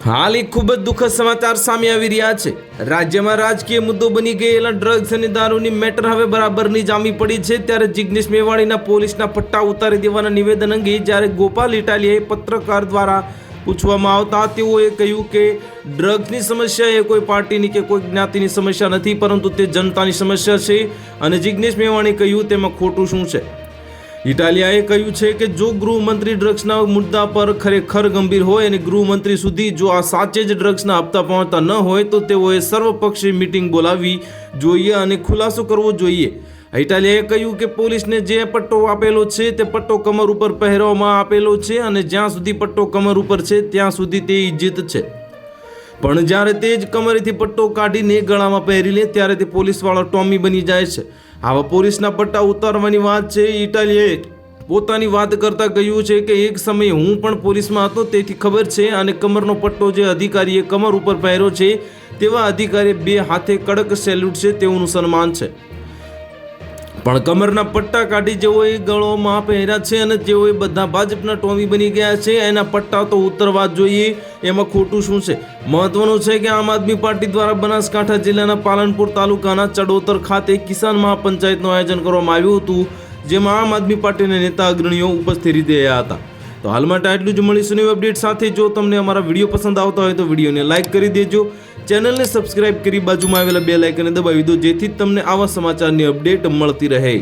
હાલ એક ખૂબ જ દુઃખદ સમાચાર સામે આવી રહ્યા છે। રાજ્યમાં રાજકીય મુદ્દો બની ગયેલા ડ્રગ્સ અને દારૂની મેટર હવે બરાબરની જામી પડી છે। ત્યારે જિગ્નેશ મેવાણીના પોલીસના પટ્ટા ઉતારી દેવાના નિવેદન અંગે જ્યારે ગોપાલ ઇટાલિયાએ પત્રકાર દ્વારા પૂછવામાં આવતા તેઓએ કહ્યું કે ડ્રગ્સની સમસ્યા એ કોઈ પાર્ટીની કે કોઈ જ્ઞાતિની સમસ્યા નથી, પરંતુ તે જનતાની સમસ્યા છે। અને જિગ્નેશ મેવાણીએ કહ્યું તેમાં ખોટું શું છે। ઇટાલિયાએ કહ્યું છે કે જો ગૃહમંત્રી ડ્રગ્સના મુદ્દા પર ખરેખર ગંભીર હોય અને ગૃહમંત્રી સુધી જો આ સાચે જ ડ્રગ્સના હપ્તા પહોંચતા ન હોય તો તેઓએ સર્વપક્ષીય મીટિંગ બોલાવવી જોઈએ અને ખુલાસો કરવો જોઈએ। ઇટાલિયાએ કહ્યું કે પોલીસને જે પટ્ટો આપેલો છે તે પટ્ટો કમર ઉપર પહેરવામાં આપેલો છે અને જ્યાં સુધી પટ્ટો કમર ઉપર છે ત્યાં સુધી તે ઇજ્જત છે, પણ જ્યારે તે જ કમરેથી પટ્ટો કાઢીને ગળામાં પહેરી લે ત્યારે તે પોલીસવાળો ટોમી બની જાય છે। આવા પોલીસના પટ્ટા ઉતારવાની વાત છે। ઇટાલિયાએ પોતાની વાત કરતા કહ્યું છે કે એક સમયે હું પણ પોલીસમાં હતો, તેથી ખબર છે। અને કમરનો પટ્ટો જે અધિકારીએ કમર ઉપર પહેર્યો છે તેવા અધિકારીએ બે હાથે કડક સેલ્યુટ છે, તેઓનું સન્માન છે, પણ કમરના પટ્ટા કાઢી જેઓએ ગળોમાં પહેર્યા છે અને જેઓએ બધા ભાજપના ટોમી બની ગયા છે એના પટ્ટા તો ઉતરવા જ જોઈએ। એમાં ખોટું શું છે? મહત્વનું છે કે આમ આદમી પાર્ટી દ્વારા બનાસકાંઠા જિલ્લાના પાલનપુર તાલુકાના ચડોતર ખાતે કિસાન મહાપંચાયતનું આયોજન કરવામાં આવ્યું હતું, જેમાં આમ આદમી પાર્ટીના નેતા અગ્રણીઓ ઉપસ્થિત રહ્યા હતા। તો હાલ માટે આટલું જ। મળીશું નવી અપડેટ સાથે। જો તમને અમારા વિડીયો પસંદ આવતા હોય તો વિડીયોને લાઇક કરી દેજો, ચેનલને સબસ્ક્રાઇબ કરી બાજુમાં આવેલા બેલ આઇકનને દબાવી દો, જેથી તમને આવા સમાચારની અપડેટ મળતી રહે।